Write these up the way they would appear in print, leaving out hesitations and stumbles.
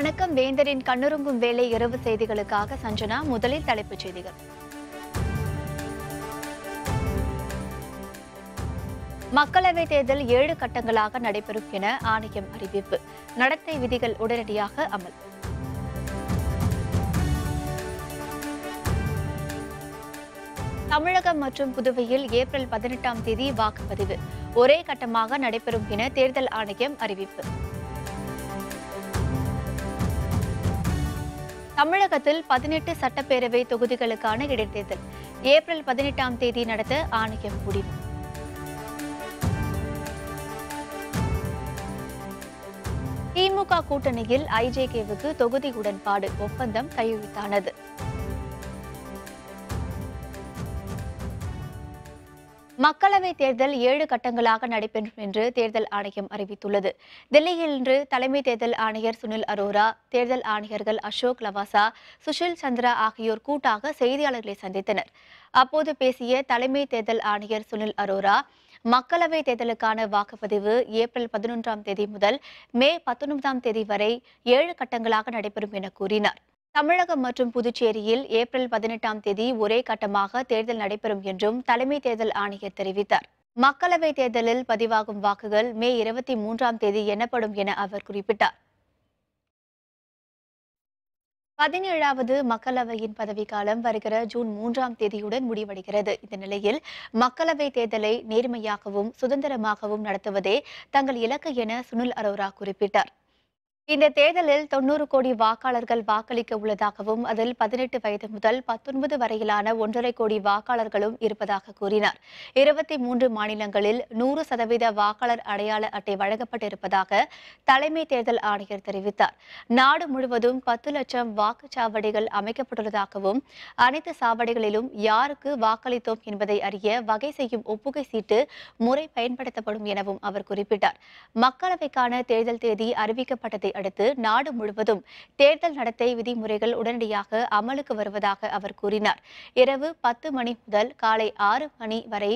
வணக்கம். வேந்தரின் கண்ணுறங்கும் வேலை இரவு செய்திகளுக்காக சஞ்சனா. முதலில் தலைப்புச் செய்திகள். மக்களவைத் தேர்தல் 7 கட்டங்களாக நடைபெறும் என ஆணையம் அறிவிப்பு. நடத்தை விதிகள் உடனடியாக அமல். தமிழகம் மற்றும் புதுவையில் ஏப்ரல் 18ஆம் தேதி வாக்குப்பதிவு ஒரே கட்டமாக நடைபெறும் என தேர்தல் ஆணையம் அறிவிப்பு. தமிழகத்தில் 18 சட்டப்பேரவை தொகுதிகளுக்கான இடைத்தேர்தல் ஏப்ரல் 18ஆம் தேதி நடத்த ஆணையம் முடிவு. திமுக கூட்டணியில் ஐஜேகேவுக்கு தொகுதி உடன்பாடு ஒப்பந்தம் கையெழுத்தானது. மக்களவைத் தேர்தல் 7 கட்டங்களாக நடைபெறும் என்று தேர்தல் ஆணையம் அறிவித்துள்ளது. தில்லியில் இன்று தலைமை தேர்தல் ஆணையர் சுனில் அரோரா, தேர்தல் ஆணையர்கள் அசோக் லவாசா, சுஷில் சந்திரா ஆகியோர் கூட்டாக செய்தியாளர்களை சந்தித்தனர். அப்போது பேசிய தலைமை தேர்தல் ஆணையர் சுனில் அரோரா, மக்களவைத் தேர்தலுக்கான வாக்குப்பதிவு ஏப்ரல் 11ஆம் தேதி முதல் மே 19ஆம் தேதி வரை 7 கட்டங்களாக நடைபெறும் என கூறினார். தமிழகம் மற்றும் புதுச்சேரியில் ஏப்ரல் 18ஆம் தேதி ஒரே கட்டமாக தேர்தல் நடைபெறும் என்றும் தலைமை தேர்தல் ஆணையர் தெரிவித்தார். மக்களவைத் தேர்தலில் பதிவாகும் வாக்குகள் மே 23ஆம் தேதி எண்ணப்படும் என அவர் குறிப்பிட்டார். 17வது மக்களவையின் பதவிக்காலம் வருகிற ஜூன் 3ஆம் தேதியுடன் முடிவடைகிறது. இந்த நிலையில் மக்களவைத் தேர்தலை நேர்மையாகவும் சுதந்திரமாகவும் நடத்துவதே தங்கள் இலக்கு என சுனில் அரோரா குறிப்பிட்டார். இந்த தேர்தலில் 90 கோடி வாக்காளர்கள் வாக்களிக்க உள்ளதாகவும் அதில் 18 வயது முதல் 19 வரையிலான 1.5 கோடி வாக்காளர்களும் இருப்பதாக கூறினார். 23 மாநிலங்களில் 100% வாக்காளர் அடையாள அட்டை வழங்கப்பட்டிருப்பதாக தலைமை தேர்தல் ஆணையர் தெரிவித்தார். நாடு முழுவதும் 10 லட்சம் வாக்குச்சாவடிகள் அமைக்கப்பட்டுள்ளதாகவும் அனைத்து சாவடிகளிலும் யாருக்கு வாக்களித்தோம் என்பதை அறிய வகை செய்யும் ஒப்புகை சீட்டு முறை பயன்படுத்தப்படும் எனவும் அவர் குறிப்பிட்டார். மக்களவைக்கான தேர்தல் தேதி அறிவிக்கப்பட்டதை அடுத்து நாடு முழுவதும் தேர்தல் நடத்தை விதிமுறைகள் உடனடியாக அமலுக்கு வருவதாக அவர் கூறினார். இரவு 10 மணி முதல் காலை 6 மணி வரை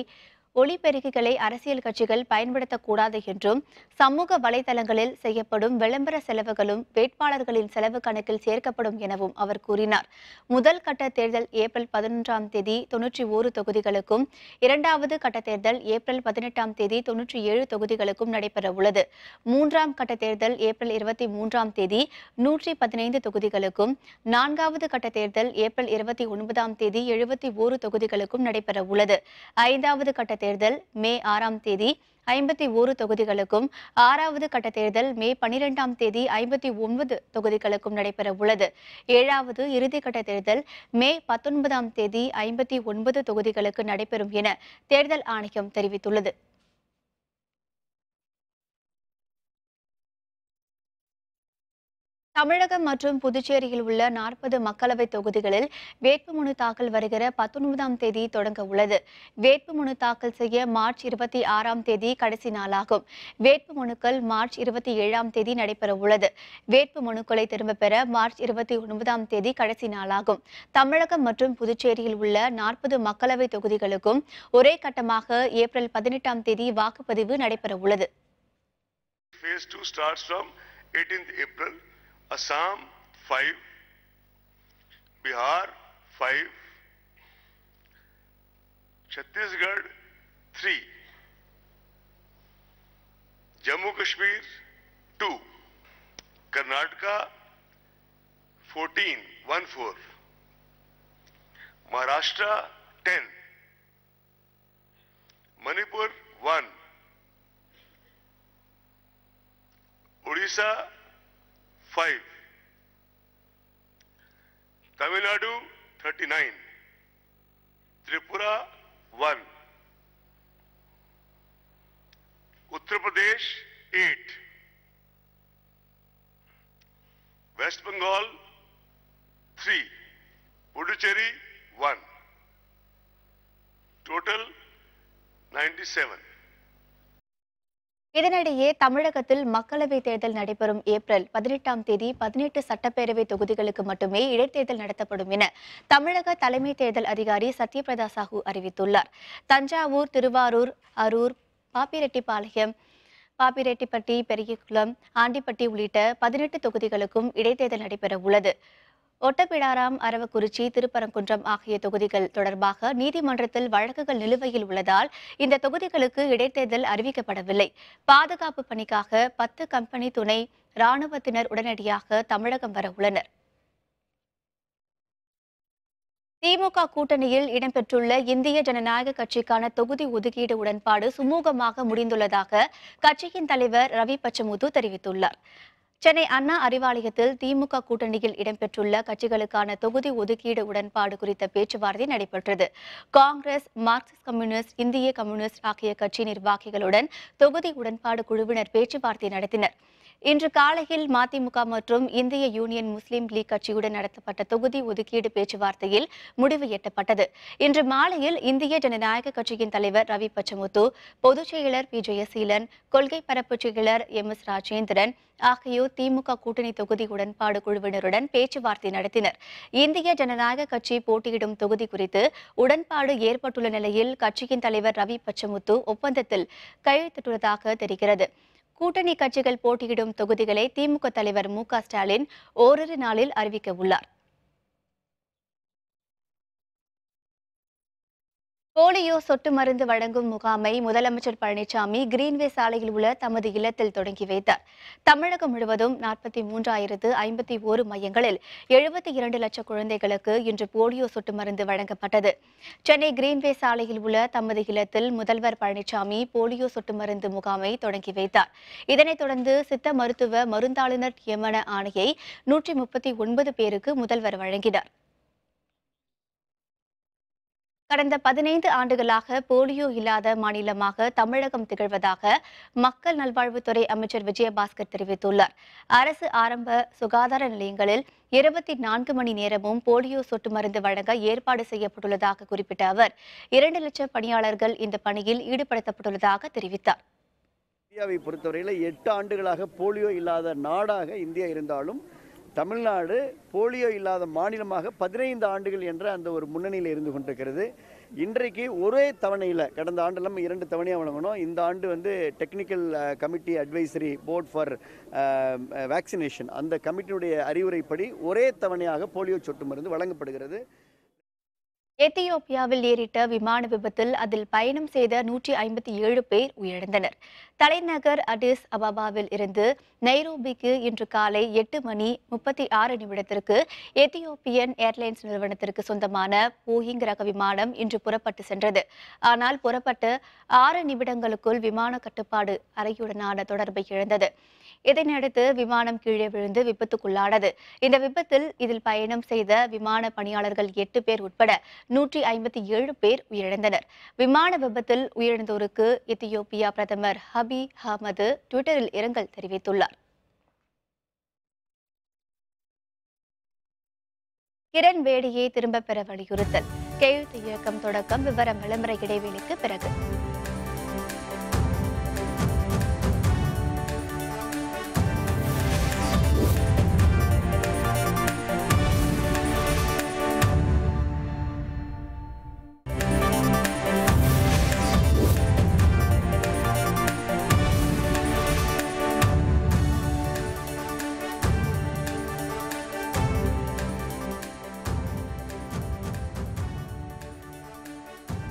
ஒலிபெருக்கிகளை அரசியல் கட்சிகள் பயன்படுத்தக்கூடாது என்றும் சமூக வலைதளங்களில் செய்யப்படும் விளம்பர செலவுகளும் வேட்பாளர்களின் செலவு கணக்கில் சேர்க்கப்படும் எனவும் அவர் கூறினார். முதல் கட்ட தேர்தல் ஏப்ரல் 11ஆம் தேதி 91 தொகுதிகளுக்கும், 2வது கட்ட தேர்தல் ஏப்ரல் 18ஆம் தேதி 97 தொகுதிகளுக்கும் நடைபெற உள்ளது. 3ஆம் கட்ட தேர்தல் ஏப்ரல் 23ஆம் தேதி 115 தொகுதிகளுக்கும், 4வது கட்ட தேர்தல் ஏப்ரல் 29ஆம் தேதி 71 தொகுதிகளுக்கும் நடைபெற உள்ளது. 5வது கட்ட தேர்தல் மே 6ஆம் தேதி 51 தொகுதிகளுக்கும், 6வது கட்ட தேர்தல் மே 12ஆம் தேதி 59 தொகுதிகளுக்கும் நடைபெற உள்ளது. 7வது இறுதிக்கட்ட தேர்தல் மே 19ஆம் தேதி 59 தொகுதிகளுக்கு நடைபெறும் என தேர்தல் ஆணையம் தெரிவித்துள்ளது. தமிழகம் மற்றும் புதுச்சேரியில் உள்ள 40 மக்களவை தொகுதிகளில் வேட்புமனு தாக்கல் வருகிற 19ஆம் தேதி தொடங்க உள்ளது. வேட்புமனு தாக்கல் செய்ய மார்ச் 26ஆம் தேதி கடைசி நாளாகும். வேட்புமனுக்கள் மார்ச் 27ஆம் தேதி நடைபெற உள்ளது. வேட்புமனுக்களை திரும்பப் பெற மார்ச் 29ஆம் தேதி கடைசி நாளாகும். தமிழகம் மற்றும் புதுச்சேரியில் உள்ள 40 மக்களவை தொகுதிகளுக்கும் ஒரே கட்டமாக ஏப்ரல் 18ஆம் தேதி வாக்குப்பதிவு நடைபெற உள்ளது. Phase 2 starts from 18th April. Assam 5, Bihar 5, Chhattisgarh 3, Jammu Kashmir 2, Karnataka 14, Maharashtra 10, Manipur 1, Odisha 5, Tamil Nadu 39, Tripura 1, Uttar Pradesh 8, West Bengal 3, Puducherry 1, total 97. இதனிடையே தமிழகத்தில் மக்களவைத் தேர்தல் நடைபெறும் ஏப்ரல் 18ஆம் தேதி 18 சட்டப்பேரவை தொகுதிகளுக்கு மட்டுமே இடைத்தேர்தல் நடத்தப்படும் என தமிழக தலைமை தேர்தல் அதிகாரி சத்யபிரதா சாஹூ அறிவித்துள்ளார். தஞ்சாவூர், திருவாரூர், அரூர், பாப்பிரெட்டிப்பாளையம், பாப்பிரெட்டிப்பட்டி, பெரியகுளம், ஆண்டிப்பட்டி உள்ளிட்ட 18 தொகுதிகளுக்கும் இடைத்தேர்தல் நடைபெற உள்ளது. ஒட்டப்பிடாரம், அரவக்குறிச்சி, திருப்பரங்குன்றம் ஆகிய தொகுதிகள் தொடர்பாக நீதிமன்றத்தில் வழக்குகள் நிலுவையில் உள்ளதால் இந்த தொகுதிகளுக்கு இடைத்தேர்தல் அறிவிக்கப்படவில்லை. பாதுகாப்பு பணிக்காக 10 கம்பெனி துணை ராணுவத்தினர் உடனடியாக தமிழகம் வர உள்ளனர். திமுக கூட்டணியில் இடம்பெற்றுள்ள இந்திய ஜனநாயக கட்சிக்கான தொகுதி ஒதுக்கீடு உடன்பாடு சுமூகமாக முடிந்துள்ளதாக கட்சியின் தலைவர் ரவி பச்சமுத்து தெரிவித்துள்ளார். சென்னை அண்ணா அறிவாலயத்தில் திமுக கூட்டணியில் இடம்பெற்றுள்ள கட்சிகளுக்கான தொகுதி ஒதுக்கீடு உடன்பாடு குறித்த பேச்சுவார்த்தை நடைபெற்றது. காங்கிரஸ், மார்க்சிஸ்ட் கம்யூனிஸ்ட், இந்திய கம்யூனிஸ்ட் ஆகிய கட்சி நிர்வாகிகளுடன் தொகுதி உடன்பாடு குழுவினர் பேச்சுவார்த்தை நடத்தினர். இன்று காலையில் மதிமுக மற்றும் இந்திய யூனியன் முஸ்லீம் லீக் கட்சியுடன் நடத்தப்பட்ட தொகுதி ஒதுக்கீடு பேச்சுவார்த்தையில் முடிவு எட்டப்பட்டது. இன்று மாலையில் இந்திய ஜனநாயக கட்சியின் தலைவர் ரவி பச்சமுத்து, பொதுச் செயலர் பி. ஜெயசீலன், கொள்கை பரப்பு செயலர் MS ராஜேந்திரன் ஆகியோர் திமுக கூட்டணி தொகுதி உடன்பாடு குழுவினருடன் பேச்சுவார்த்தை நடத்தினர். இந்திய ஜனநாயக கட்சி போட்டியிடும் தொகுதி குறித்து உடன்பாடு ஏற்பட்டுள்ள நிலையில் கட்சியின் தலைவர் ரவி பச்சமுத்து ஒப்பந்தத்தில் கையெழுத்திட்டுள்ளதாக தெரிகிறது. கூட்டணி கட்சிகள் போட்டியிடும் தொகுதிகளை திமுக தலைவர் மு.க. ஸ்டாலின் ஓரிரு நாளில் அறிவிக்க உள்ளார். போலியோ சொட்டு மருந்து வழங்கும் முகாமை முதலமைச்சர் பழனிசாமி கிரீன்வே சாலையில் உள்ள தமது இல்லத்தில் தொடங்கி வைத்தார். தமிழகம் முழுவதும் 43,051 மையங்களில் 72 லட்சம் குழந்தைகளுக்கு இன்று போலியோ சொட்டு மருந்து வழங்கப்பட்டது. சென்னை கிரீன்வே சாலையில் உள்ள தமது இல்லத்தில் முதல்வர் பழனிசாமி போலியோ சொட்டு மருந்து முகாமை தொடங்கி வைத்தார். இதனைத் தொடர்ந்து சித்த மருத்துவ மருந்தாளுநர் நியமன ஆணையை 139 பேருக்கு முதல்வர் வழங்கினார். கடந்த 15 ஆண்டுகளாக போலியோ இல்லாத மாநிலமாக தமிழகம் திகழ்வதாக மக்கள் நல்வாழ்வுத்துறை அமைச்சர் விஜயபாஸ்கர் தெரிவித்துள்ளார். அரசு ஆரம்ப சுகாதார நிலையங்களில் 24 மணி நேரமும் போலியோ சொட்டு மருந்து வழங்க ஏற்பாடு செய்யப்பட்டுள்ளதாக குறிப்பிட்ட அவர் 2 லட்சம் பணியாளர்கள் இந்த பணியில் ஈடுபடுத்தப்பட்டுள்ளதாக தெரிவித்தார். இந்தியாவை பொறுத்தவரையில் 8 ஆண்டுகளாக போலியோ இல்லாத நாடாக இந்தியா இருந்தாலும் தமிழ்நாடு போலியோ இல்லாத மாநிலமாக 15 ஆண்டுகள் என்ற அந்த ஒரு முன்னணியில் இருந்து கொண்டிருக்கிறது. இன்றைக்கு ஒரே தவணையில் கடந்த ஆண்டெல்லாம் 2 தவணையாக வழங்கணும். இந்த ஆண்டு technical committee advisory board for vaccination அந்த கமிட்டியுடைய அறிவுரைப்படி ஒரே தவணையாக போலியோ சொட்டு மருந்து வழங்கப்படுகிறது. எத்தியோப்பியாவில் நேரிட்ட விமான விபத்தில் அதில் பயணம் செய்த 157 பேர் உயிரிழந்தனர். தலைநகர் அடிஸ் அபாபாவில் இருந்து நைரோபிக்கு இன்று காலை 8:36 எத்தியோப்பியன் ஏர்லைன்ஸ் நிறுவனத்திற்கு சொந்தமான போயிங் ரக விமானம் இன்று புறப்பட்டு சென்றது. ஆனால் புறப்பட்டு 6 நிமிடங்களுக்குள் விமான கட்டுப்பாடு அறையுடனான தொடர்பை இழந்தது. இதனையடுத்து விமானம் கீழே விழுந்து விபத்துக்குள்ளானது. இந்த விபத்தில் இதில் பயணம் செய்த விமான பணியாளர்கள் 8 பேர் உட்பட 157 பேர் உயிரிழந்தனர். விமான விபத்தில் உயிரிழந்தோருக்கு எத்தியோப்பியா பிரதமர் அபிy அஹ்மது ட்விட்டரில் இரங்கல் தெரிவித்துள்ளார். கிரண் பேடியை திரும்பப் பெற வலியுறுத்தல். கையெழுத்து இயக்கம் தொடக்கம். விவரம் விளம்பர இடைவெளிக்கு பிறகு.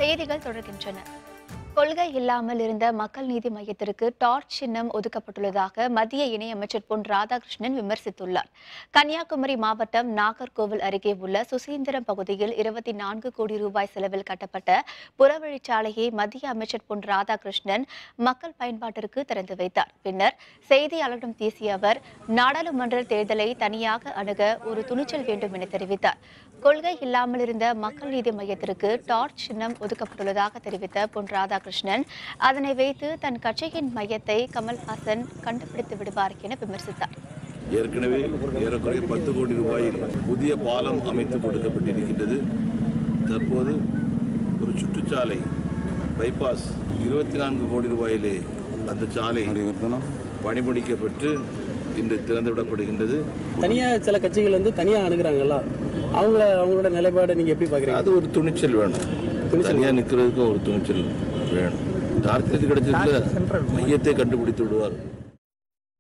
செய்திகள் தொடர்கின்றன. கொள்கை இல்லாமல் இருந்த மக்கள் நீதி மையத்திற்கு டார்ச் சின்னம் ஒதுக்கப்பட்டுள்ளதாக மத்திய இணையமைச்சர் பொன் ராதாகிருஷ்ணன் விமர்சித்துள்ளார். கன்னியாகுமரி மாவட்டம் நாகர்கோவில் அருகே உள்ள சுசீந்திரம் பகுதியில் 24 கோடி ரூபாய் செலவில் கட்டப்பட்ட புறவழிச்சாலையை மத்திய அமைச்சர் பொன் ராதாகிருஷ்ணன் மக்கள் பயன்பாட்டிற்கு திறந்து வைத்தார். பின்னர் செய்தியாளரிடம் பேசிய அவர், நாடாளுமன்ற தேர்தலை தனியாக அணுக ஒரு துணிச்சல் வேண்டும் என தெரிவித்தார். கொள்கை இல்லாமல் இருந்த மக்கள் நீதி மையத்திற்கு டார்ச் சின்னம் ஒதுக்கப்பட்டுள்ளதாக தெரிவித்த பொன் ராதாகிருஷ்ணன், அதனை வைத்து தன் கட்சியின் மையத்தை கமல்ஹாசன் கண்டுபிடித்து விடுவார் என விமர்சித்தார். ஏற்கனவே ஏறக்குறைய 10 கோடி ரூபாயில் புதிய பாலம் அமைத்து கொடுக்கப்பட்டிருக்கின்றது. தற்போது ஒரு சுற்றுச்சாலை பைபாஸ் 24 கோடி ரூபாயிலே அந்த சாலை பணிமுடிக்கப்பட்டு இன்று திறந்துவிடப்படுகின்றது. தனியாக சில கட்சிகள் தனியாக அணுகிறாங்களா, அவங்களோட நிலைப்பாடை நீங்க எப்படி பாக்குறீங்க? அது ஒரு துணிச்சல் வேணும். தனியாக நிற்கிறதுக்கும் ஒரு துணிச்சல் வேணும். டார்கெட் கிடைச்சதுல மையத்தை கண்டுபிடித்து விடுவார்.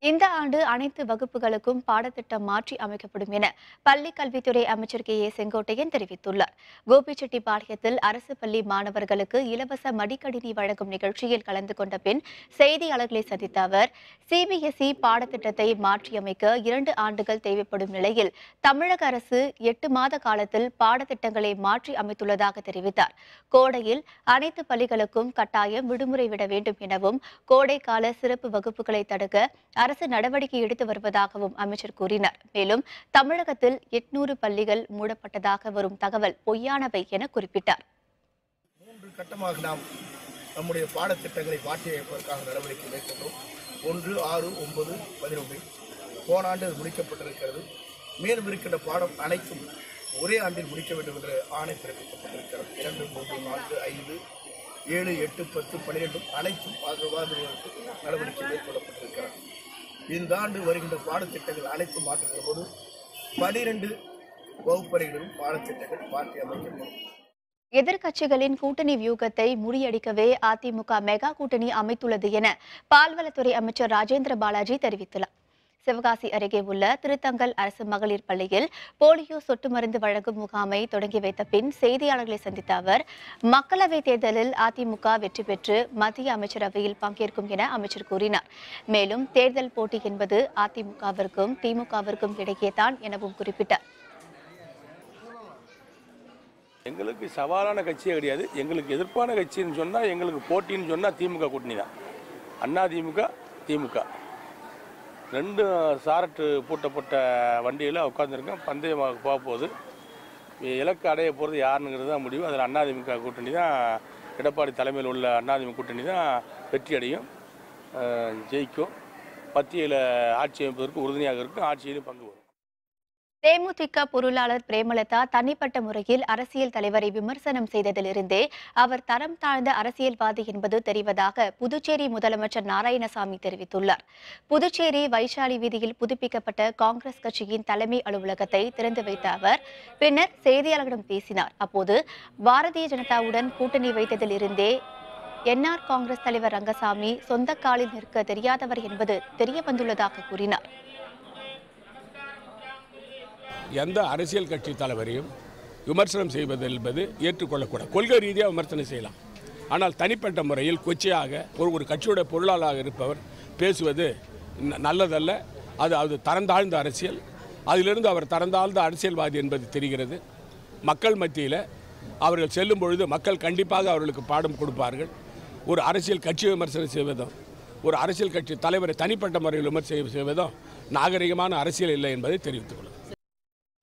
இந்த ஆண்டு அனைத்து வகுப்புகளுக்கும் பாடத்திட்டம் மாற்றி அமைக்கப்படும் என பள்ளி கல்வித்துறை அமைச்சர் கே.ஏ. செங்கோட்டையன் தெரிவித்துள்ளார். கோபிச்செட்டிப்பாளையத்தில் அரசு பள்ளி மாணவர்களுக்கு இலவச மடிக்கணினி வழங்கும் நிகழ்ச்சியில் கலந்து கொண்ட பின் செய்தியாளர்களை சந்தித்த அவர், சிபிஎஸ்இ பாடத்திட்டத்தை மாற்றியமைக்க 2 ஆண்டுகள் தேவைப்படும் நிலையில் தமிழக அரசு 8 மாத காலத்தில் பாடத்திட்டங்களை மாற்றி அமைத்துள்ளதாக தெரிவித்தார். கோடையில் அனைத்து பள்ளிகளுக்கும் கட்டாயம் விடுமுறை விட வேண்டும் எனவும், கோடைக்கால சிறப்பு வகுப்புகளை தடுக்க அரசு நடவடிக்கை எடுத்து வருவதாகவும் அமைச்சர் கூறினார். மேலும் தமிழகத்தில் 800 பள்ளிகள் மூடப்பட்டதாக வரும் தகவல் பொய்யானவை என குறிப்பிட்டார். 3 கட்டமாக நாம் நம்முடைய பாடத்திட்டங்களை மாற்றி அமைப்பதற்காக நடவடிக்கை மேற்கொண்டோம். 1, 6, 9, 11 போன ஆண்டு முடிக்கப்பட்டிருக்கிறது. மேலும் இருக்கின்ற பாடம் அனைத்தும் ஒரே ஆண்டில் முடிக்க வேண்டும் என்ற ஆணை பிறப்பிக்கப்பட்டிருக்கிறது. 2, 3, 4, 5, 7, 8, 10, 12 அனைத்தும் நடவடிக்கை மேற்கொள்ளப்பட்டிருக்கிறது. இந்த ஆண்டு வருகின்ற பாடத்திட்டங்கள் அனைத்தும் மாற்றுகிற போது 12 வகுப்பறைகளிலும் பாடத்திட்டங்கள் மாற்றி அமைக்கப்படும். எதிர்க்கட்சிகளின் கூட்டணி வியூகத்தை முறியடிக்கவே அதிமுக மெகா கூட்டணி அமைத்துள்ளது என பால்வளத்துறை அமைச்சர் ராஜேந்திர பாலாஜி தெரிவித்துள்ளார். சிவகாசி அருகே உள்ள திருத்தங்கல் அரசு மகளிர் பள்ளியில் போலியோ சொட்டு மருந்து வழங்கும் முகாமை தொடங்கி வைத்த பின் செய்தியாளர்களை சந்தித்த அவர், மக்களவைத் தேர்தலில் அதிமுக வெற்றி பெற்று மத்திய அமைச்சரவையில் பங்கேற்கும் என அமைச்சர் கூறினார். மேலும் தேர்தல் போட்டி என்பது அதிமுகவிற்கும் திமுகவிற்கும் இடையே தான் எனவும் குறிப்பிட்டார். எங்களுக்கு சவாலான கட்சியே கிடையாது. எங்களுக்கு எதிர்ப்பான கட்சின்னு சொன்னால், எங்களுக்கு போட்டின்னு சொன்னால் திமுக கூட்டணி தான். அண்ணா திமுக, திமுக 2 சாரட்டு பூட்டப்பட்ட வண்டியில் உட்காந்துருக்கேன். பந்தயமாக போக போகுது. இலக்கு அடைய போகிறது யாருங்கிறது தான் முடிவு. அதில் அதிமுக கூட்டணி தான், எடப்பாடி தலைமையில் உள்ள அதிமுக கூட்டணி தான் வெற்றி அடையும், ஜெயிக்கும். மத்தியில் ஆட்சி அமைப்பதற்கு உறுதுணையாக இருக்கும். ஆட்சியிலும் பங்கு வரும். தேமுதிக பொருளாளர் பிரேமலதா தனிப்பட்ட முறையில் அரசியல் தலைவரை விமர்சனம் செய்ததிலிருந்தே அவர் தரம் தாழ்ந்த அரசியல்வாதி என்பது தெரிவதாக புதுச்சேரி முதலமைச்சர் நாராயணசாமி தெரிவித்துள்ளார். புதுச்சேரி வைஷாலி வீதியில் புதுப்பிக்கப்பட்ட காங்கிரஸ் கட்சியின் தலைமை அலுவலகத்தை திறந்து வைத்த அவர் பின்னர் செய்தியாளர்களிடம் பேசினார். அப்போது பாரதிய ஜனதாவுடன் கூட்டணி வைத்ததிலிருந்தே என்ஆர் காங்கிரஸ் தலைவர் ரங்கசாமி சொந்த காலில் நிற்க தெரியாதவர் என்பது தெரியவந்துள்ளதாக கூறினார். எந்த அரசியல் கட்சி தலைவரையும் விமர்சனம் செய்வது என்பது ஏற்றுக்கொள்ளக்கூடாது. கொள்கை ரீதியாக விமர்சனம் செய்யலாம். ஆனால் தனிப்பட்ட முறையில் கொச்சையாக ஒரு கட்சியோட பொருளாளராக இருப்பவர் பேசுவது நல்லதல்ல. அது தரந்தாழ்ந்த அரசியல். அதிலிருந்து அவர் தரந்தாழ்ந்த அரசியல்வாதி என்பது தெரிகிறது. மக்கள் மத்தியில் அவர்கள் செல்லும் பொழுது மக்கள் கண்டிப்பாக அவர்களுக்கு பாடம் கொடுப்பார்கள். ஒரு அரசியல் கட்சி விமர்சனம் செய்வதும், ஒரு அரசியல் கட்சி தலைவரை தனிப்பட்ட முறையில் விமர்சனம் செய்வதும் நாகரிகமான அரசியல் இல்லை என்பதை தெரிவித்துக் கொள்ளும்.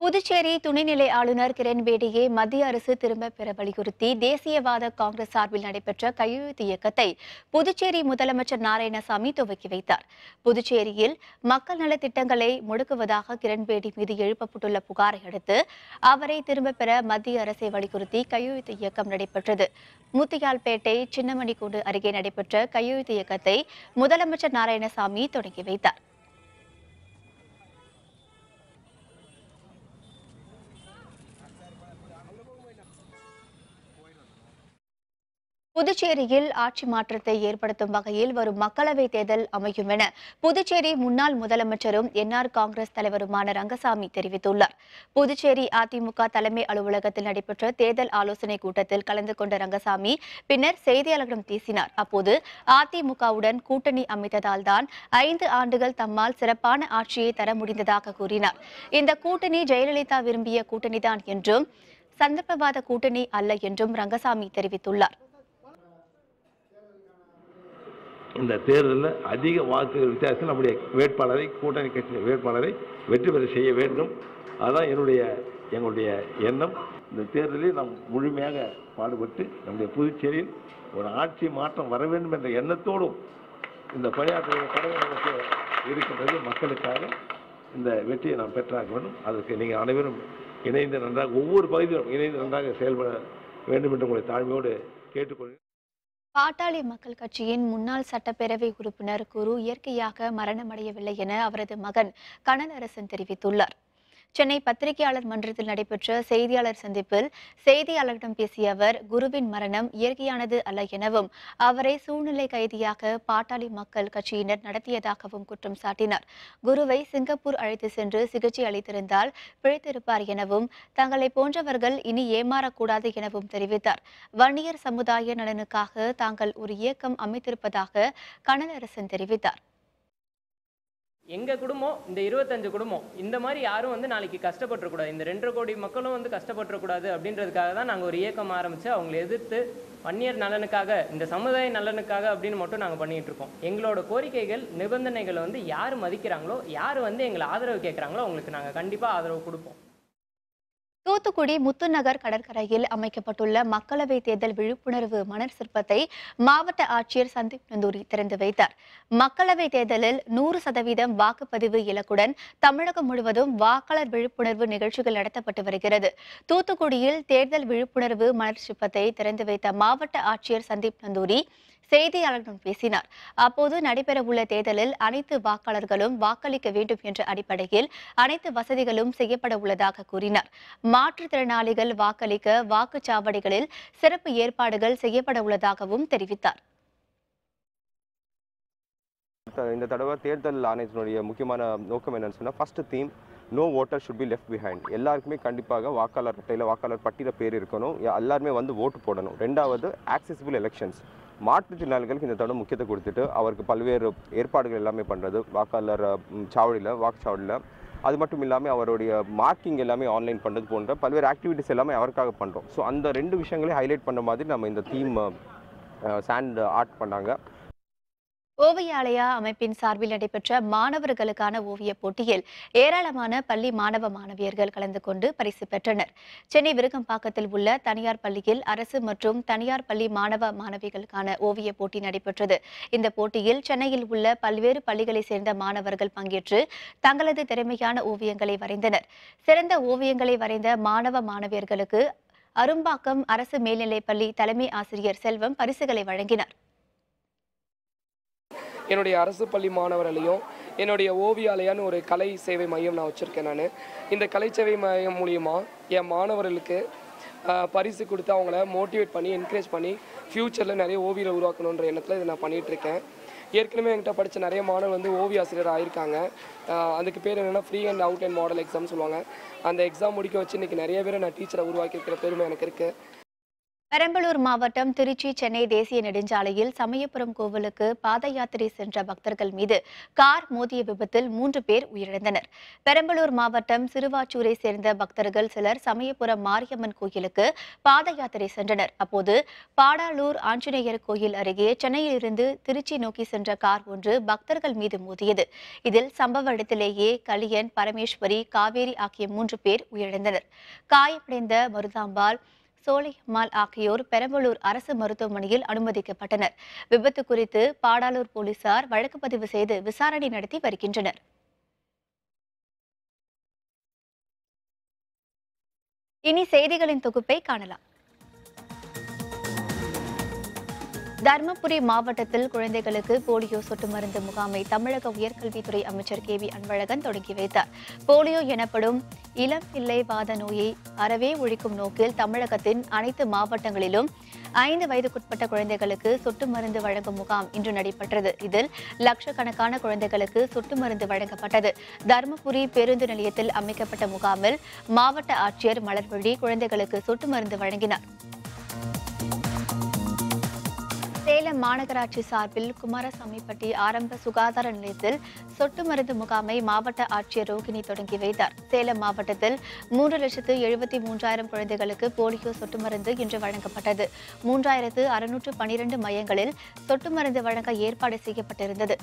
புதுச்சேரி துணைநிலை ஆளுநர் கிரண்பேடியை மத்திய அரசு திரும்பப் பெற வலியுறுத்தி தேசியவாத காங்கிரஸ் சார்பில் நடைபெற்ற கையெழுத்து இயக்கத்தை புதுச்சேரி முதலமைச்சர் நாராயணசாமி துவக்கி வைத்தார். புதுச்சேரியில் மக்கள் நலத்திட்டங்களை முடக்குவதாக கிரண்பேடி மீது எழுப்பப்பட்டுள்ள புகாரை அடுத்து அவரை திரும்பப் பெற மத்திய அரசை வலியுறுத்தி கையெழுத்து இயக்கம் நடைபெற்றது. முத்தியால்பேட்டை சின்னமணிக்கூண்டு அருகே நடைபெற்ற கையெழுத்து இயக்கத்தை முதலமைச்சர் நாராயணசாமி தொடங்கி வைத்தார். புதுச்சேரியில் ஆட்சி மாற்றத்தை ஏற்படுத்தும் வகையில் வரும் மக்களவைத் தேர்தல் அமையும் என புதுச்சேரி முன்னாள் முதலமைச்சரும் என்ஆர் காங்கிரஸ் தலைவருமான ரங்கசாமி தெரிவித்துள்ளார். புதுச்சேரி அதிமுக தலைமை அலுவலகத்தில் நடைபெற்ற தேர்தல் ஆலோசனைக் கூட்டத்தில் கலந்து கொண்ட ரங்கசாமி பின்னர் செய்தியாளர்களிடம் பேசினார். அப்போது அதிமுகவுடன் கூட்டணி அமைத்ததால் தான் 5 ஆண்டுகள் தம்மால் சிறப்பான ஆட்சியை தர முடிந்ததாக கூறினார். இந்த கூட்டணி ஜெயலலிதா விரும்பிய கூட்டணிதான் என்றும் சந்தர்ப்பவாத கூட்டணி அல்ல என்றும் ரங்கசாமி தெரிவித்துள்ளார். இந்த தேர்தலில் அதிக வாக்குகள் வித்தியாசத்தில் நம்முடைய வேட்பாளரை, கூட்டணி கட்சி வேட்பாளரை வெற்றி பெற செய்ய வேண்டும். அதுதான் எங்களுடைய எண்ணம். இந்த தேர்தலில் நாம் முழுமையாக பாடுபட்டு நம்முடைய புதுச்சேரியில் ஒரு ஆட்சி மாற்றம் வர வேண்டும் என்ற எண்ணத்தோடும் இந்த பணியாற்ற கடமை நமக்கு இருக்கின்றது. மக்களுக்காக இந்த வெற்றியை நாம் பெற்றாக வேண்டும். அதற்கு நீங்கள் அனைவரும் இணைந்து நன்றாக, ஒவ்வொரு பகுதியிலும் இணைந்து நன்றாக செயல்பட வேண்டும் என்று உங்களை தாழ்மையோடு கேட்டுக்கொள்கிறேன். பாட்டாளி மக்கள் கட்சியின் முன்னாள் சட்டப்பேரவை உறுப்பினர் குரு இயற்கையாக மரணமடையவில்லை என அவரது மகன் கனலரசன் தெரிவித்துள்ளார். சென்னை பத்திரிகையாளர் மன்றத்தில் நடைபெற்ற செய்தியாளர் சந்திப்பில் செய்தியாளர்களிடம் பேசிய அவர், குருவின் மரணம் இயற்கையானது அல்ல எனவும், அவரை சூழ்நிலை கைதியாக பாட்டாளி மக்கள் கட்சியினர் நடத்தியதாகவும் குற்றம் சாட்டினார். குருவை சிங்கப்பூர் அழைத்து சென்று சிகிச்சை அளித்திருந்தால் பிழைத்திருப்பார் எனவும், தங்களை போன்றவர்கள் இனி ஏமாறக்கூடாது எனவும் தெரிவித்தார். வன்னியர் சமுதாய நலனுக்காக தாங்கள் ஒரு இயக்கம் அமைத்திருப்பதாக கனகரசன் தெரிவித்தார். எங்கள் குடும்பம், இந்த 25 குடும்பம், இந்த மாதிரி யாரும் நாளைக்கு கஷ்டப்பட்டுறக்கூடாது, இந்த 2.5 கோடி மக்களும் கஷ்டப்பட்டுறக்கூடாது அப்படின்றதுக்காக தான் நாங்கள் ஒரு இயக்கம் ஆரம்பித்து அவங்களை எதிர்த்து வன்னியர் நலனுக்காக, இந்த சமுதாய நலனுக்காக அப்படின்னு மட்டும் நாங்கள் பண்ணிகிட்டு இருக்கோம். எங்களோட கோரிக்கைகள், நிபந்தனைகளை யார் மதிக்கிறாங்களோ, யார் எங்களை ஆதரவு கேட்குறாங்களோ அவங்களுக்கு நாங்கள் கண்டிப்பாக ஆதரவு கொடுப்போம். தூத்துக்குடி முத்துநகர் கடற்கரையில் அமைக்கப்பட்டுள்ள மக்களவை தேர்தல் விழிப்புணர்வு மணல் சிற்பத்தை மாவட்ட ஆட்சியர் சந்தீப் நந்தூரி திறந்து வைத்தார். மக்களவை தேர்தலில் 100% வாக்குப்பதிவு இலக்குடன் தமிழகம் முழுவதும் வாக்காளர் விழிப்புணர்வு நிகழ்ச்சிகள் நடத்தப்பட்டு வருகிறது. தூத்துக்குடியில் தேர்தல் விழிப்புணர்வு மணல் சிற்பத்தை திறந்து வைத்த மாவட்ட ஆட்சியர் சந்தீப் நந்தூரி செய்தியாளர்களிடம் பேசினார். அப்போது நடைபெறவுள்ள தேர்தலில் அனைத்து வாக்காளர்களும் வாக்களிக்க வேண்டும் என்ற அடிப்படையில் அனைத்து வசதிகளும் செய்யப்பட உள்ளதாக கூறினார். மாற்றுத்திறனாளிகள் வாக்களிக்க வாக்குச்சாவடிகளில் சிறப்பு ஏற்பாடுகள் செய்யப்பட உள்ளதாகவும் தெரிவித்தார். இந்த தடவை தேர்தல் ஆணையத்தினுடைய முக்கியமான நோக்கம் என்னன்னு சொன்னால், first theme no voter should be left behind. எல்லாருக்குமே கண்டிப்பாக வாக்காளர் அட்டையில் வாக்காளர் பட்டியல பேர் இருக்கணும், எல்லாருமே ஓட்டு போடணும். ரெண்டாவது ஆக்சசிபிள் எலெக்ஷன்ஸ். மாற்றுத்திறனாளிகளுக்கு இந்த தடவை முக்கியத்துவம் கொடுத்துட்டு அவருக்கு பல்வேறு ஏற்பாடுகள் எல்லாமே பண்ணுறது, வாக்காளர் வாக்குச்சாவடியில். அது மட்டும் இல்லாமல் அவருடைய மார்க்கிங் எல்லாமே ஆன்லைன் பண்ணுறது போன்ற பல்வேறு ஆக்டிவிட்டிஸ் எல்லாமே அவருக்காக பண்ணுறோம். ஸோ அந்த 2 விஷயங்களையும் ஹைலைட் பண்ண மாதிரி நம்ம இந்த தீம் சாண்ட் ஆர்ட் பண்ணாங்க. ஓவியாலயா அமைப்பின் சார்பில் நடைபெற்ற மாணவர்களுக்கான ஓவியப் போட்டியில் ஏராளமான பள்ளி மாணவ மாணவியர்கள் கலந்து கொண்டு பரிசு பெற்றனர். சென்னை விருகம்பாக்கத்தில் உள்ள தனியார் பள்ளியில் அரசு மற்றும் தனியார் பள்ளி மாணவ மாணவிகளுக்கான ஓவியப் போட்டி நடைபெற்றது. இந்த போட்டியில் சென்னையில் உள்ள பல்வேறு பள்ளிகளைச் சேர்ந்த மாணவர்கள் பங்கேற்று தங்களது திறமையான ஓவியங்களை வரைந்தனர். சிறந்த ஓவியங்களை வரைந்த மாணவ மாணவியர்களுக்கு அரும்பாக்கம் அரசு மேல்நிலைப்பள்ளி தலைமை ஆசிரியர் செல்வம் பரிசுகளை வழங்கினார். என்னுடைய அரசு பள்ளி மாணவர்களையும் என்னுடைய ஓவியாலயான்னு ஒரு கலை சேவை மையம் நான் வச்சுருக்கேன். நான் இந்த கலை சேவை மையம் மூலிமா என் மாணவர்களுக்கு பரிசு கொடுத்து அவங்கள மோட்டிவேட் பண்ணி என்கரேஜ் பண்ணி ஃப்யூச்சரில் நிறைய ஓவியரை உருவாக்கணுன்ற எண்ணத்தில் இதை நான் பண்ணிகிட்ருக்கேன். ஏற்கனவே என்கிட்ட படித்த நிறைய மாணவர் ஓவிய ஆசிரியர் ஆகியிருக்காங்க. அதுக்கு பேர் என்னென்னா free and out and model exam சொல்லுவாங்க. அந்த எக்ஸாம் முடிக்க வச்சு இன்றைக்கி நிறைய பேரை நான் டீச்சரை உருவாக்கியிருக்கிற பெருமை எனக்கு இருக்குது. பெரம்பலூர் மாவட்டம் திருச்சி சென்னை தேசிய நெடுஞ்சாலையில் சமயபுரம் கோவிலுக்கு பாத யாத்திரை சென்ற பக்தர்கள் மீது கார் மோதிய விபத்தில் 3 பேர் உயிரிழந்தனர். பெரம்பலூர் மாவட்டம் சிறுவாச்சூரை சேர்ந்த பக்தர்கள் சிலர் சமயபுரம் மாரியம்மன் கோயிலுக்கு பாத யாத்திரை சென்றனர். அப்போது பாடாலூர் ஆஞ்சநேயர் கோயில் அருகே சென்னையிலிருந்து திருச்சி நோக்கி சென்ற கார் ஒன்று பக்தர்கள் மீது மோதியது. இதில் சம்பவ இடத்திலேயே கலியன், பரமேஸ்வரி, காவேரி ஆகிய 3 பேர் உயிரிழந்தனர். காயமடைந்த மருதாம்பாள், சோலையம்மாள் ஆகியோர் பெரம்பலூர் அரசு மருத்துவமனையில் அனுமதிக்கப்பட்டனர். விபத்து குறித்து பாடாலூர் போலீசார் வழக்கு பதிவு செய்து விசாரணை நடத்தி வருகின்றனர். இனி செய்திகளின் தொகுப்பை காணலாம். தர்மபுரி மாவட்டத்தில் குழந்தைகளுக்கு போலியோ சொட்டு மருந்து முகாமை தமிழக உயர்கல்வித்துறை அமைச்சர் KV அன்பழகன் தொடங்கி வைத்தார். போலியோ எனப்படும் இளம் பிள்ளை வாத நோயை அறவே ஒழிக்கும் நோக்கில் தமிழகத்தின் அனைத்து மாவட்டங்களிலும் 5 வயதுக்குட்பட்ட குழந்தைகளுக்கு சொட்டு மருந்து வழங்கும் முகாம் இன்று நடைபெற்றது. இதில் லட்சக்கணக்கான குழந்தைகளுக்கு சொட்டு மருந்து வழங்கப்பட்டது. தர்மபுரி பேருந்து நிலையத்தில் அமைக்கப்பட்ட முகாமில் மாவட்ட ஆட்சியர் மலர்விழி குழந்தைகளுக்கு சொட்டு மருந்து வழங்கினார். சேலம் மாநகராட்சி சார்பில் குமாரசாமிப்பட்டி ஆரம்ப சுகாதார நிலையத்தில் சொட்டு மருந்து முகாமை மாவட்ட ஆட்சியர் ரோகிணி தொடங்கி வைத்தார். சேலம் மாவட்டத்தில் 3,73,000 குழந்தைகளுக்கு போலியோ சொட்டு மருந்து இன்று வழங்கப்பட்டது. 3,612 மையங்களில் சொட்டு மருந்து வழங்க ஏற்பாடு செய்யப்பட்டிருந்தது.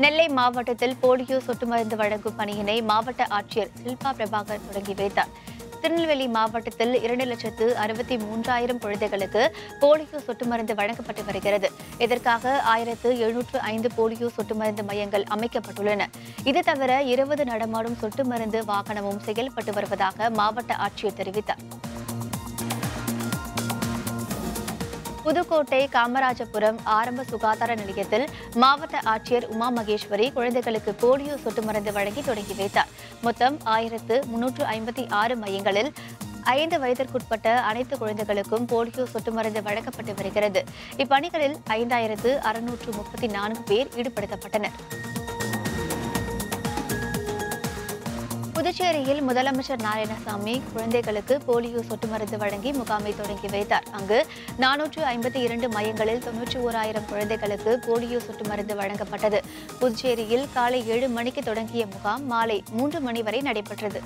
நெல்லை மாவட்டத்தில் போலியோ சொட்டு மருந்து வழங்கும் பணியினை மாவட்ட ஆட்சியர் ஷில்பா பிரபாகர் தொடங்கி வைத்தார். திருநெல்வேலி மாவட்டத்தில் 2,63,000 குழந்தைகளுக்கு போலியோ சொட்டு மருந்து வழங்கப்பட்டு வருகிறது. இதற்காக 1,705 போலியோ சொட்டு மருந்து மையங்கள் அமைக்கப்பட்டுள்ளன. இது தவிர 20 நடமாடும் சொட்டு மருந்து வாகனமும் செயல்பட்டு வருவதாக மாவட்ட ஆட்சியர் தெரிவித்தார். புதுக்கோட்டை காமராஜபுரம் ஆரம்ப சுகாதார நிலையத்தில் மாவட்ட ஆட்சியர் உமா மகேஸ்வரி குழந்தைகளுக்கு போலியோ சொட்டு மருந்து வழங்கி தொடங்கி வைத்தார். மொத்தம் 1356 மையங்களில் 5 வயதிற்குட்பட்ட அனைத்து குழந்தைகளுக்கும் போலியோ சொட்டு மருந்து வழங்கப்பட்டு வருகிறது. இப்பணிகளில் 5634 பேர் ஈடுபடுத்தப்பட்டனர். புதுச்சேரியில் முதலமைச்சர் நாராயணசாமி குழந்தைகளுக்கு போலியோ சொட்டு மருந்து வழங்கி முகாமை தொடங்கி வைத்தார். அங்கு 452 மையங்களில் 91,000 குழந்தைகளுக்கு போலியோ சொட்டு மருந்து வழங்கப்பட்டது. புதுச்சேரியில் காலை 7 மணிக்கு தொடங்கிய முகாம் மாலை 3 மணி வரை நடைபெற்றது.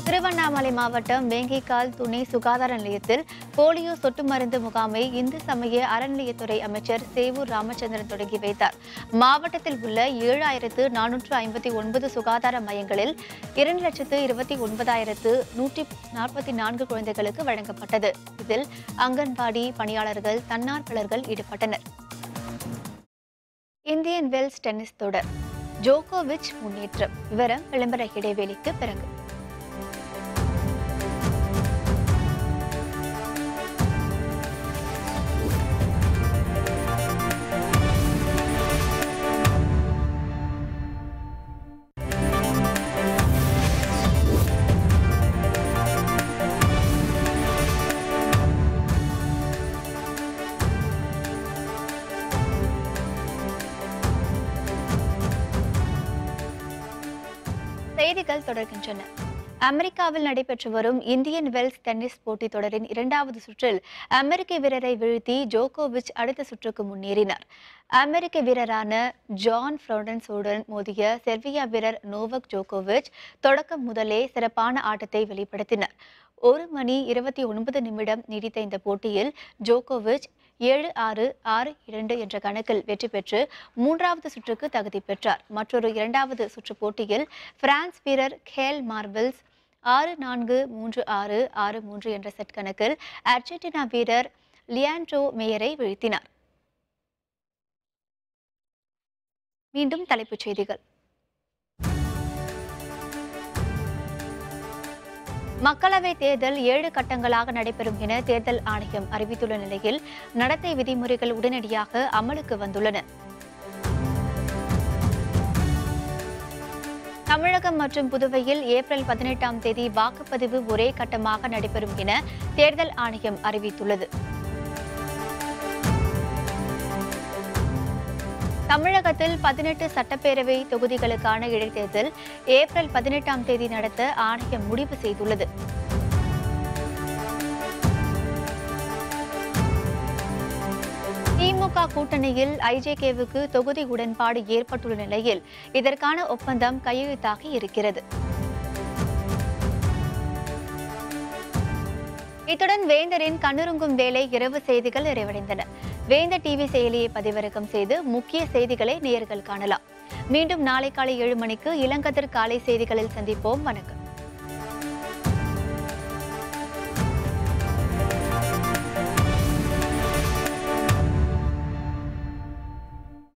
திருவண்ணாமலை மாவட்டம் வேங்கிக்கால் துணை சுகாதார நிலையத்தில் போலியோ சொட்டு மருந்து முகாமை இந்து சமய அறநிலையத்துறை அமைச்சர் சேவூர் ராமச்சந்திரன் தொடங்கி வைத்தார். மாவட்டத்தில் உள்ள 7,459 சுகாதார மையங்களில் 2,29,144 குழந்தைகளுக்கு வழங்கப்பட்டது. இதில் அங்கன்வாடி பணியாளர்கள், தன்னார்வலர்கள் ஈடுபட்டனர். இந்தியன் வெல்ஸ் டென்னிஸ் தொடர் ஜோகோவிச் முன்னேற்றம். விவரம் விளம்பர இடைவேளைக்கு பிறகு. செய்திகள் தொடர்கின்றன. அமெரிக்காவில் நடைபெற்று வரும் இந்தியன் வெல்ஸ் டென்னிஸ் போட்டித் தொடரின் 2வது சுற்றில் அமெரிக்க வீரரை வீழ்த்தி ஜோகோவிச் அடுத்த சுற்றுக்கு முன்னேறினார். அமெரிக்க வீரரான ஜான் ஃப்ளோரன்ஸுடன் மோதிய செர்பியா வீரர் நோவக் ஜோகோவிச் தொடக்கம் முதலே சிறப்பான ஆட்டத்தை வெளிப்படுத்தினார். 1 மணி 29 நிமிடம் நீடித்த இந்த போட்டியில் ஜோகோவிச் 7-6, 6-2 என்ற கணக்கில் வெற்றி பெற்று 3வது சுற்றுக்கு தகுதி பெற்றார். மற்றொரு 2வது சுற்று போட்டியில் பிரான்ஸ் வீரர் கேல் மார்பிள்ஸ் 6-4, 3-6, 6-3 என்ற செட் கணக்கில் அர்ஜென்டினா வீரர் லியாண்ட்ரோ மேயரை வீழ்த்தினார். மீண்டும் தலைப்புச் செய்திகள். மக்களவைத் தேர்தல் 7 கட்டங்களாக நடைபெறும் என தேர்தல் ஆணையம் அறிவித்துள்ள நிலையில் நடத்தை விதிமுறைகள் உடனடியாக அமலுக்கு வந்துள்ளன. தமிழகம் மற்றும் புதுவையில் ஏப்ரல் 18ஆம் தேதி வாக்குப்பதிவு ஒரே கட்டமாக நடைபெறும் என தேர்தல் ஆணையம் அறிவித்துள்ளது. தமிழகத்தில் 18 சட்டப்பேரவை தொகுதிகளுக்கான இடைத்தேர்தல் ஏப்ரல் 18ஆம் தேதி நடத்த ஆணையம் முடிவு செய்துள்ளது. திமுக கூட்டணியில் ஐஜேகேவுக்கு தொகுதி உடன்பாடு ஏற்பட்டுள்ள நிலையில் இதற்கான ஒப்பந்தம் கையெழுத்தாகி இருக்கிறது. இத்துடன் வேந்தரின் கண்ணுறங்கும் வேலை இரவு செய்திகள் நிறைவடைந்தன. வேந்தர் டிவி செயலியை பதிவிறக்கம் செய்து முக்கிய செய்திகளை நேயர்கள் காணலாம். மீண்டும் நாளை காலை 7 மணிக்கு இளங்கதிர் காலை செய்திகளில் சந்திப்போம். வணக்கம்.